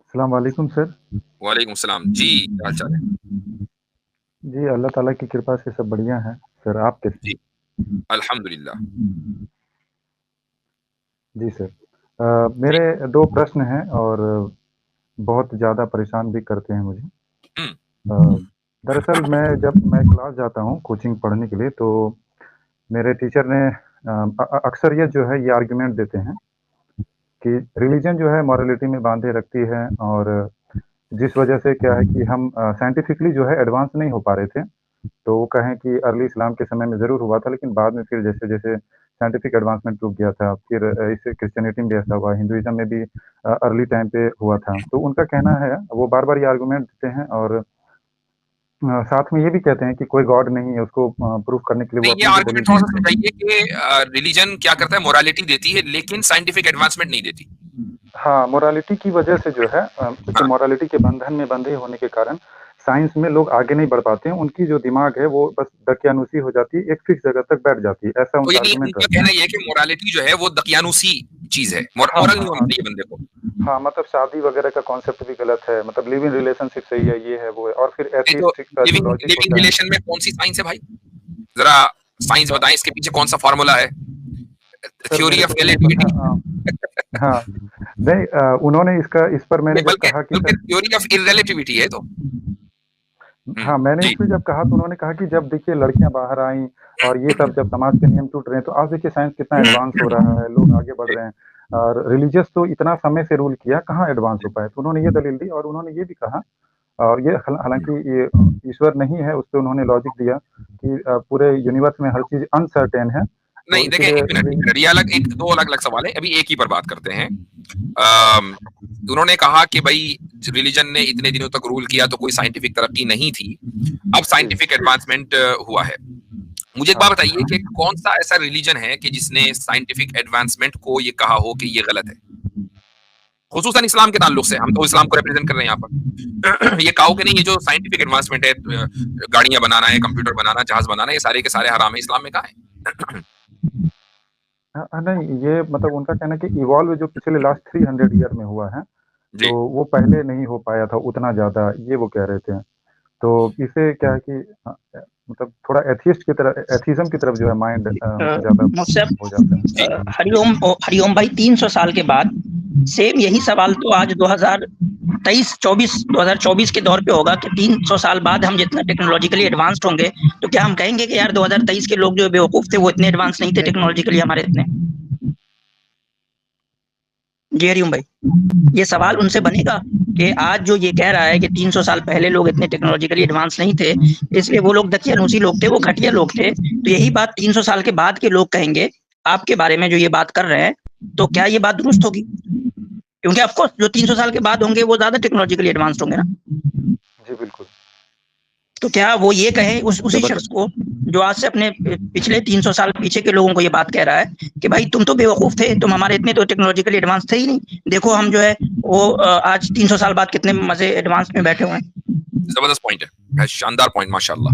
अस्सलाम वालेकुम सर। वालेकुम सलाम जी, क्या हाल चाल है? जी, अल्लाह ताला की कृपा से सब बढ़िया हैं। सर आप कैसे जी, हैं? अल्हम्दुलिल्लाह। जी सर। जी, मेरे 2 प्रश्न हैं और बहुत ज़्यादा परेशान भी करते हैं मुझे। हुँ, अ, दरअसल जब मैं क्लास जाता हूँ कोचिंग पढ़ने के लिए तो मेरे टीचर ने अक्सर ये जो है ये आर्गुमेंट देते हैं कि रिलिजन जो है मॉरलिटी में बाँधे रखती है और जिस वजह से क्या है कि हम साइंटिफिकली जो है एडवांस नहीं हो पा रहे थे। तो वो कहें कि अर्ली इस्लाम के समय में ज़रूर हुआ था, लेकिन बाद में फिर जैसे-जैसे साइंटिफिक एडवांसमेंट रुक गया था, फिर इसे क्रिश्चियनिटी में भी ऐसा हुआ, हिंदुइज़्म में भी अर्ली टाइम पे हुआ था। तो उनका कहना है, वो बार-बार ये आर्गुमेंट देते हैं और साथ में ये भी कहते हैं कि कोई गॉड नहीं है, उसको प्रूव करने के लिए वो नहीं ये अपनी भी दलील आर्गुमेंट थोड़ा-सा देते हैं। समझाइए कि रिलिजन क्या करता है मोरालिटी देती है लेकिन साइंटिफिक एडवांसमेंट नहीं देती। हाँ, मोरालिटी की वजह से जो है देखिए हाँ, मोरालिटी के बंधन में बंधे होने के कारण साइंस में लोग आगे नहीं बढ़ पाते हैं। उनकी जो दिमाग है, वो बस दकियानूसी हो जाती है, एक फिक्स जगह तक बैठ जाती है, ऐसा तो उनका यानी आर्गुमेंट उनका रहता है। कहना ये है कि मोरालिटी जो है वो दकियानूसी चीज़ है। हाँ, मोरल नहीं होना हाँ। चाहिए बंदे को। हाँ, मतलब शादी वगैरह का कॉन्सेप्ट भी गलत है, मतलब लिव इन रिलेशनशिप सही है, ये है, वो है और फिर नहीं तो एथिइस्टिक का जो लिविंग लॉजिक लिविंग होता है। रिलेशन में कौन-सी साइंस है भाई? ज़रा साइंस बताएँ इसके पीछे कौन-सा फ़ॉर्मूला है? सर थ्योरी मेरे ऑफ को तो नहीं पता रिलेटिविटी? हाँ, नहीं उन्होंने इस पर मैंने नहीं जब बल्कि कहा कि बल्कि सर थ्योरी ऑफ इररिलेटिविटी है तो। हुँ, हाँ, मैंने इस जी। पे जब कहा तो उन्होंने कहा कि जब देखिए लड़कियाँ बाहर आईं और ये सब जब समाज के नियम टूट रहे हैं, तो आज देखिए साइंस कितना एडवांस हो रहा है, लोग आगे बढ़ जी। रहे हैं और रिलिजियस तो इतना समय से रूल किया, कहाँ एडवांस हो पाए? तो उन्होंने ये दलील दी और उन्होंने ये भी कहा और ये हालाँकि ये ईश्वर नहीं है, उसपे उन्होंने लॉजिक दिया कि पूरे यूनिवर्स में हर चीज़ अनसर्टेन है, तो नहीं देखें, इसीलिए एक रिलीजन मिनट, ये अलग एक 2 अलग-अलग सवाल है, अभी एक ही पर बात करते हैं। अम, उन्होंने कहा कि भई रिलिजन ने इतने दिनों तक रूल किया तो कोई साइंटिफिक तरक्की नहीं थी, अब जी, साइंटिफिक एडवांसमेंट हुआ है। मुझे एक बात हाँ। बताइए कि कौन-सा ऐसा रिलिजन है कि जिसने साइंटिफिक एडवांसमेंट को ये कहा हो कि ये गलत है? खुसूसन इस्लाम के ताल्लुक से, हम तो इस्लाम को रिप्रेजेंट कर रहे हैं यहाँ पर। ये कहो कि नहीं ये जो साइंटिफिक एडवांसमेंट है गाड़ियाँ बनाना है, कंप्यूटर बनाना, जहाज बनाना, ये सारे के सारे हराम है, इस्लाम में कहाँ है? नहीं, ये मतलब उनका कहना है कि इवॉल्व जो पिछले लास्ट 300 ईयर में हुआ है, तो जी। वो पहले नहीं हो पाया था उतना ज़्यादा, ये वो कह रहे थे। तो इसे क्या है कि मतलब थोड़ा एथियस्ट की तरह एथिज़्म की तरफ जो है माइंड ज़्यादा मुझसे हो जाता है। जी। हरिओम भाई 300 साल के बाद सेम यही सवाल तो आज 2024 के दौर पे होगा कि 300 साल बाद हम जितना टेक्नोलॉजिकली एडवांस्ड होंगे तो क्या हम कहेंगे कि यार 2023 के लोग जो बेवकूफ थे वो इतने एडवांस नहीं थे टेक्नोलॉजिकली हमारे इतने। जी हरिओम भाई, ये सवाल उनसे बनेगा कि आज जो ये कह रहा है कि 300 साल पहले लोग इतने टेक्नोलॉजिकली एडवांस नहीं थे, इसलिए वो लोग दकियानूसी लोग थे, वो घटिया लोग थे। तो यही बात 300 साल के बाद के लोग कहेंगे आपके बारे में जो ये बात कर रहे हैं, तो क्या ये बात दुरुस्त होगी? क्योंकि ऑफ कोर्स जो 300 साल के बाद होंगे वो ज़्यादा टेक्नोलॉजिकली एडवांस्ड होंगे ना। जी, बिल्कुल। तो क्या वो ये कहें उसी ज़बरदस्त। शख्स को जो आज से अपने पिछले 300 साल पीछे के लोगों को ये बात कह रहा है कि भाई तुम तो बेवकूफ थे, तुम हमारे इतने तो टेक्नोलॉजिकली एडवांस थे ही नहीं। देखो हम जो है वो आज 300 साल बाद कितने मजे एडवांस में बैठे हुए हैं। जबरदस्त पॉइंट है, शानदार पॉइंट माशाल्लाह।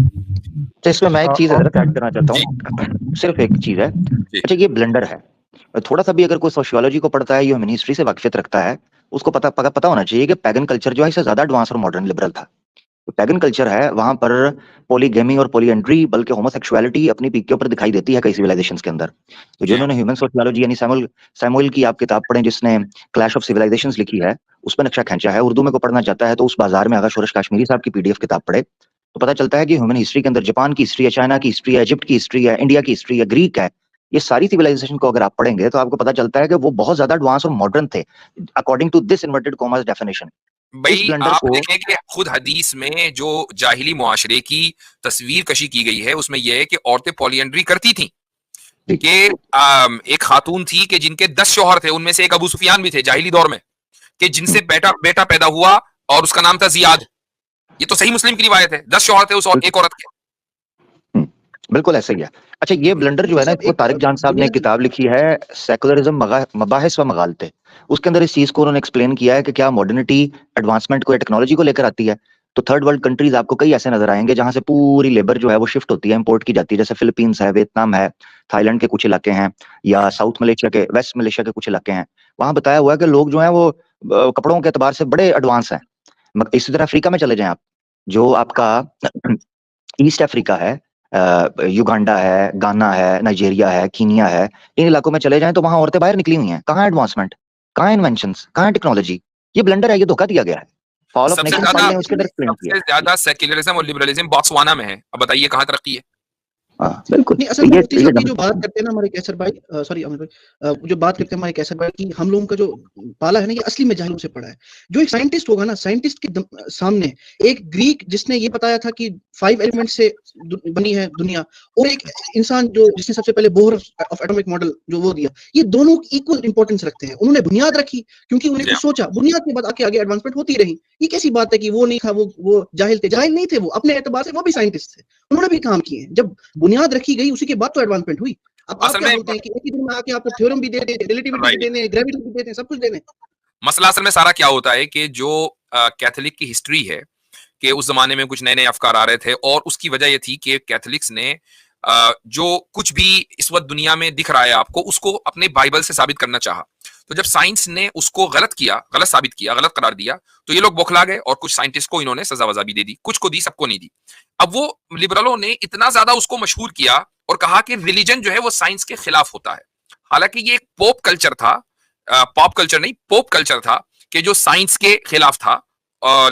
तो इसमें मैं एक चीज और हजरत ऐड करना चाहता जी, हूँ। सिर्फ एक चीज है। जी, अच्छा, ये ब्लेंडर है। थोड़ा सा भी अगर कोई सोशियोलॉजी को पढ़ता है, ह्यूमन हिस्ट्री से वाकिफियत रखता है, उसको पता होना चाहिए कि पैगन कल्चर जो है इससे ज्यादा एडवांस और मॉडर्न लिबरल था। तो पैगन कल्चर है, वहां पर पॉलीगेमी और पॉलीएंड्री बल्कि होमोसेक्सुअलिटी अपनी पीक के ऊपर दिखाई देती है कई सिविलाइजेशंस के अंदर। तो जी, जिन्होंने ह्यूमन सोशियोलॉजी यानी सैमुअल की आप किताब पढ़ें, जिसने क्लैश ऑफ सिविलाइजेशंस लिखी है, उस पर नक्शा खींचा है। उर्दू में को पढ़ना चाहता है तो उस बाजार में आगा शोरश काश्मीरी साहब की पीडीएफ किताब पढ़े, तो पता चलता है कि ह्यूमन हिस्ट्री के अंदर जापान की हिस्ट्री है, चाइना की हिस्ट्री है, इजिप्ट की हिस्ट्री है, इंडिया की हिस्ट्री है, ग्रीक है। ये सारी सिविलाइजेशन को अगर आप पढ़ेंगे तो आपको पता चलता है कि वो बहुत ज्यादा एडवांस और मॉडर्न थे according to this inverted commerce definition. इस भाई ब्लेंडर आप को देखें कि खुद हदीस में जो जाहिली मुआशरे की तस्वीर कशी की गई है उसमें यह है कि औरतें पॉलीएंड्री करती थी कि एक खातून थी कि जिनके 10 शौहर थे, उनमें से एक अबू सुफियान भी थे जाहिली दौर में, कि जिनसे बेटा बेटा पैदा हुआ और उसका नाम था जियाद। ये तो सही मुस्लिम की रिवायत है, 10 शौहर थे उस एक औरत के। बिल्कुल ऐसे ही है। अच्छा, ये ब्लंडर जो है ना, इसको तारिक जान साहब ने एक किताब लिखी है, सेकुलरिज्म मबाहिस व मगालते। उसके अंदर इस चीज को उन्होंने एक्सप्लेन किया है कि क्या मॉडर्निटी एडवांसमेंट को या टेक्नोलॉजी को लेकर आती है। तो थर्ड वर्ल्ड कंट्रीज आपको कई ऐसे नजर आएंगे जहां से पूरी लेबर जो है वो शिफ्ट होती है, इंपोर्ट की जाती है, जैसे फिलीपींस है, वियतनाम है, थाईलैंड के कुछ इलाके हैं, या साउथ मलेशिया के, वेस्ट मलेशिया के कुछ इलाके हैं। वहां बताया हुआ है कि लोग जो है वो कपड़ों के एतबार से बड़े एडवांस हैं। इसी तरह अफ्रीका में चले जाएं आप, जो आपका ईस्ट अफ्रीका है, युगांडा है, गाना है, नाइजीरिया है, कीनिया है, इन इलाकों में चले जाएं तो वहां औरतें बाहर निकली हुई हैं। कहाँ एडवांसमेंट, कहाँ इन्वेंशंस, कहाँ टेक्नोलॉजी? ये ब्लंडर है, ये धोखा दिया गया है। फॉल ऑफ नेशंस पढ़ लें, उसके अंदर एक्सप्लेन किया। सबसे ज्यादा सेक्युलरिज्म और लिबरलिज्म बोत्सवाना में है। अब बताइए कहाँ तरक्की है? बिल्कुल। नहीं, असल में मुफ्ती साहब की जो बात करते हैं ना हमारे कैसर भाई, सॉरी अमित भाई, जो बात करते हैं हमारे कैसर भाई कि हम लोगों का जो पाला है ना, ये असली में जाहिलों से पड़ा है। जो एक साइंटिस्ट होगा ना, साइंटिस्ट के सामने एक ग्रीक जिसने ये बताया था कि 5 एलिमेंट से बनी है दुनिया, और एक इंसान जो जिसने सबसे पहले बोहर ऑफ एटॉमिक मॉडल जो वो दिया, ये दोनों इक्वल इंपॉर्टेंस रखते हैं। उन्होंने बुनियाद रखी क्योंकि उन्हें कुछ सोचा, बुनियाद के बाद आगे एडवांसमेंट होती रही। ये कैसी बात है कि वो नहीं था, वो जाहिल थे? जाहिल नहीं थे, वो अपने एतबार से वो भी साइंटिस्ट थे, उन्होंने भी काम किए। जब बुनियाद रखी गई उसी के बाद तो एडवांसमेंट हुई। अब आप क्या बोलते हैं कि एक ही दिन में आके आपको थ्योरम भी दे दे, रिलेटिविटी भी दे दे, ग्रेविटी भी दे दे, सब कुछ दे दे। मसला असल में सारा क्या होता है कि जो कैथोलिक की हिस्ट्री है कि उस जमाने में कुछ नए नए अफकार आ रहे थे, और उसकी वजह ये थी कि कैथोलिक्स ने जो कुछ भी इस वक्त दुनिया में दिख रहा है आपको, उसको अपने बाइबल से साबित करना चाहा। तो जब साइंस ने उसको गलत किया, गलत साबित किया, गलत करार दिया, तो ये लोग बौखला गए और कुछ साइंटिस्ट को इन्होंने सजा वजा भी दे दी। कुछ को दी, सबको नहीं दी। अब वो लिबरलों ने इतना ज्यादा उसको मशहूर किया और कहा कि रिलीजन जो है वो साइंस के खिलाफ होता है। हालांकि ये एक पोप कल्चर था, पॉप कल्चर नहीं, पोप कल्चर था कि जो साइंस के खिलाफ था।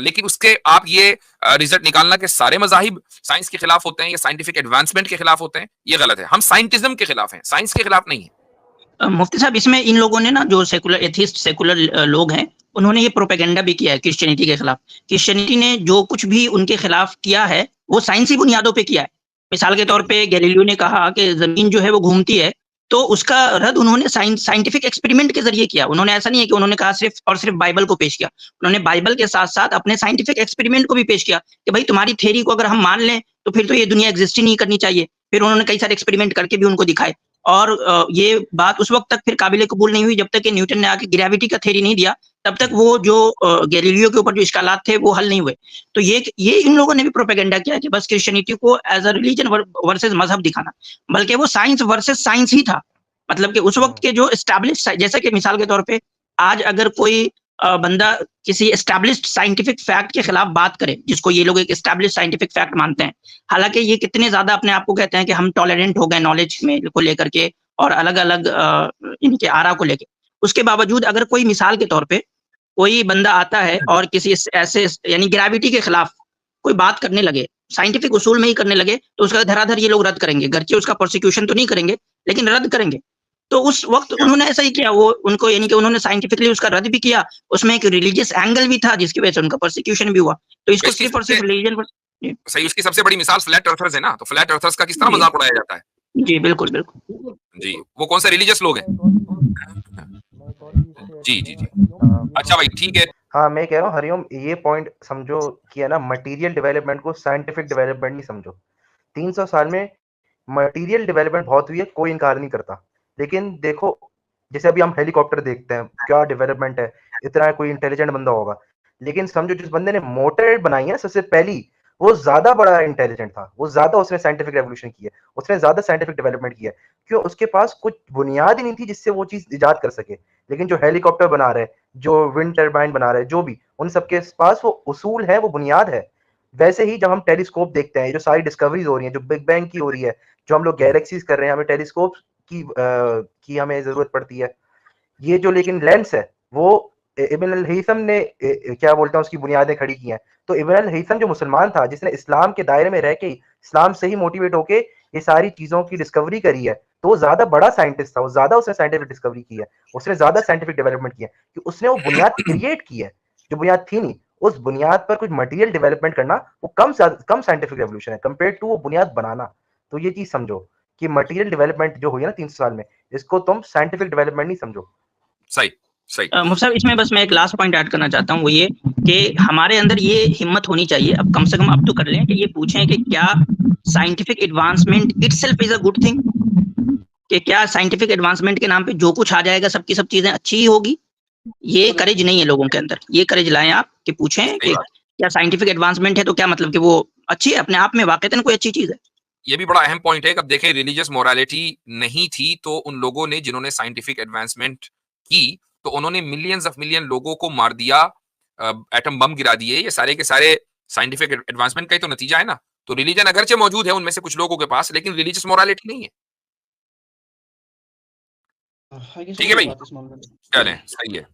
लेकिन उसके आप ये रिजल्ट निकालना कि सारे मजाहिब साइंस के खिलाफ होते हैं या साइंटिफिक एडवांसमेंट के खिलाफ होते हैं, ये गलत है। हम साइंटिज्म के खिलाफ हैं, साइंस के खिलाफ नहीं है। मुफ्ती साहब, इसमें इन लोगों ने ना, जो सेकुलर एथिस्ट सेकुलर लोग हैं, उन्होंने ये प्रोपेगेंडा भी किया है क्रिश्चियनिटी के खिलाफ। क्रिश्चियनिटी ने जो कुछ भी उनके खिलाफ किया है वो साइंसी बुनियादों पे किया है। मिसाल के तौर पे गैलीलियो ने कहा कि जमीन जो है वो घूमती है, तो उसका रद्द उन्होंने साइंटिफिक एक्सपेरिमेंट के जरिए किया। उन्होंने ऐसा नहीं है कि उन्होंने कहा सिर्फ और सिर्फ बाइबल को पेश किया, उन्होंने बाइबल के साथ साथ अपने साइंटिफिक एक्सपेरिमेंट को भी पेश किया कि भाई तुम्हारी थ्योरी को अगर हम मान लें तो फिर तो ये दुनिया एग्जिस्ट ही नहीं करनी चाहिए। फिर उन्होंने कई सारे एक्सपेरिमेंट करके भी उनको दिखाए, और ये बात उस वक्त तक फिर काबिल कबूल नहीं हुई जब तक कि न्यूटन ने आके ग्रेविटी का थ्योरी नहीं दिया। तब तक वो जो गैलीलियो के ऊपर जो इश्कालात थे वो हल नहीं हुए। तो ये इन लोगों ने भी प्रोपेगेंडा किया कि बस क्रिश्चियनिटी को एज अ रिलीजन वर्सेस मजहब दिखाना, बल्कि वो साइंस वर्सेस साइंस ही था। मतलब कि उस वक्त के जो एस्टैब्लिश्ड, जैसे कि मिसाल के तौर पे आज अगर कोई बंदा किसी एस्टैब्लिश्ड साइंटिफिक फैक्ट के खिलाफ बात करे, जिसको ये लोग एक एस्टैब्लिश्ड साइंटिफिक फैक्ट मानते हैं, हालांकि ये कितने ज्यादा अपने आप को कहते हैं कि हम टॉलरेंट हो गए नॉलेज में को लेकर के और अलग अलग इनके आरा को लेकर, उसके बावजूद अगर कोई मिसाल के तौर पे कोई बंदा आता है और किसी ऐसे यानी ग्रेविटी के खिलाफ कोई बात करने लगे, साइंटिफिक उसूल में ही करने लगे, तो उसका धराधर ये लोग रद्द करेंगे। गर्चे उसका प्रोसिक्यूशन तो नहीं करेंगे लेकिन रद्द करेंगे। तो उस वक्त उन्होंने ऐसा ही किया, वो उनको यानी कि उन्होंने साइंटिफिकली उसका रद्द भी किया, उसमें एक रिलीजियस एंगल भी था जिसकी वजह से उनका प्रोसिक्यूशन भी हुआ। तो इसको सिर्फ और सिर्फ रिलीजन पर सही। उसकी सबसे बड़ी मिसाल फ्लैट अर्थर्स है ना, तो फ्लैट अर्थर्स का किस तरह मजाक उड़ाया जाता है। जी बिल्कुल बिल्कुल जी, वो कौन से रिलीजियस लोग हैं। जी जी जी, अच्छा भाई ठीक है। हाँ, मैं कह रहा हूँ हरिओम, ये पॉइंट समझो कि है ना, मटेरियल डेवलपमेंट को साइंटिफिक डेवलपमेंट नहीं समझो। 300 साल में मटेरियल डेवलपमेंट बहुत हुई है, कोई इनकार नहीं करता। लेकिन देखो, जैसे अभी हम हेलीकॉप्टर देखते हैं, क्या डेवलपमेंट है, इतना कोई इंटेलिजेंट बंदा होगा। लेकिन समझो जिस बंदे ने मोटर बनाई है सबसे पहली, वो ज्यादा बड़ा इंटेलिजेंट था, वो ज्यादा उसने साइंटिफिक रेवोल्यूशन की है, उसने ज्यादा साइंटिफिक डेवलपमेंट किया। क्यों? उसके पास कुछ बुनियाद ही नहीं थी जिससे वो चीज इजाद कर सके। लेकिन जो हेलीकॉप्टर बना रहे, जो विंड टर्बाइन बना रहे, जो भी, उन सबके पास वो उसूल है, वो बुनियाद है। वैसे ही जब हम टेलीस्कोप देखते हैं, जो सारी डिस्कवरीज हो रही हैं, जो बिग बैंग की हो रही है, जो हम लोग गैलेक्सीज कर रहे हैं, हमें टेलीस्कोप की हमें जरूरत पड़ती है। ये जो लेकिन लेंस है, वो इब्न अल हैथम ने क्या बोलते हैं उसकी बुनियादें खड़ी की हैं। तो इब्न अल हैथम जो मुसलमान था, जिसने इस्लाम के दायरे में रह के इस्लाम से ही मोटिवेट होके ये सारी चीजों की डिस्कवरी करी है, तो वो ज्यादा बड़ा साइंटिस्ट था, वो ज्यादा उसने साइंटिफिक डिस्कवरी की है, उसने ज्यादा साइंटिफिक डेवलपमेंट किया कि उसने वो बुनियाद क्रिएट की है जो बुनियाद थी नहीं। उस बुनियाद पर कुछ मटेरियल डेवलपमेंट करना वो कम साइंटिफिक रेवोल्यूशन है कंपेयर टू वो बुनियाद बनाना। तो ये चीज समझो कि मटेरियल डेवलपमेंट जो हुई है ना 300 साल में, इसको तुम साइंटिफिक डेवलपमेंट नहीं समझो। सही सही। मुफ्ती साहब, इसमें बस मैं एक लास्ट पॉइंट ऐड करना चाहता हूँ, वो ये कि हमारे अंदर ये हिम्मत होनी चाहिए, अब कम से कम अब तो कर लें, कि ये पूछें कि क्या scientific advancement itself is a good thing, कि क्या साइंटिफिक एडवांसमेंट के नाम पे जो कुछ आ जाएगा सबकी सब चीजें अच्छी ही होगी। ये करेज नहीं है लोगों के अंदर, ये करेज लाएं आप कि पूछें कि क्या साइंटिफिक एडवांसमेंट है तो क्या मतलब कि वो अच्छी है अपने आप में, वाकईतन कोई अच्छी चीज है। ये भी बड़ा अहम पॉइंट है कि अब देखें, रिलीजियस मोरालिटी नहीं थी तो उन लोगों ने जिन्होंने साइंटिफिक एडवांसमेंट की तो उन्होंने मिलियंस ऑफ मिलियन लोगों को मार दिया, एटम बम गिरा दिए। ये सारे के सारे साइंटिफिक एडवांसमेंट का ही तो नतीजा है ना। तो रिलीजन अगरचे मौजूद है उनमें से कुछ लोगों के पास, लेकिन रिलीजियस मोरालिटी नहीं है। ठीक है भाई, चलें, सही है।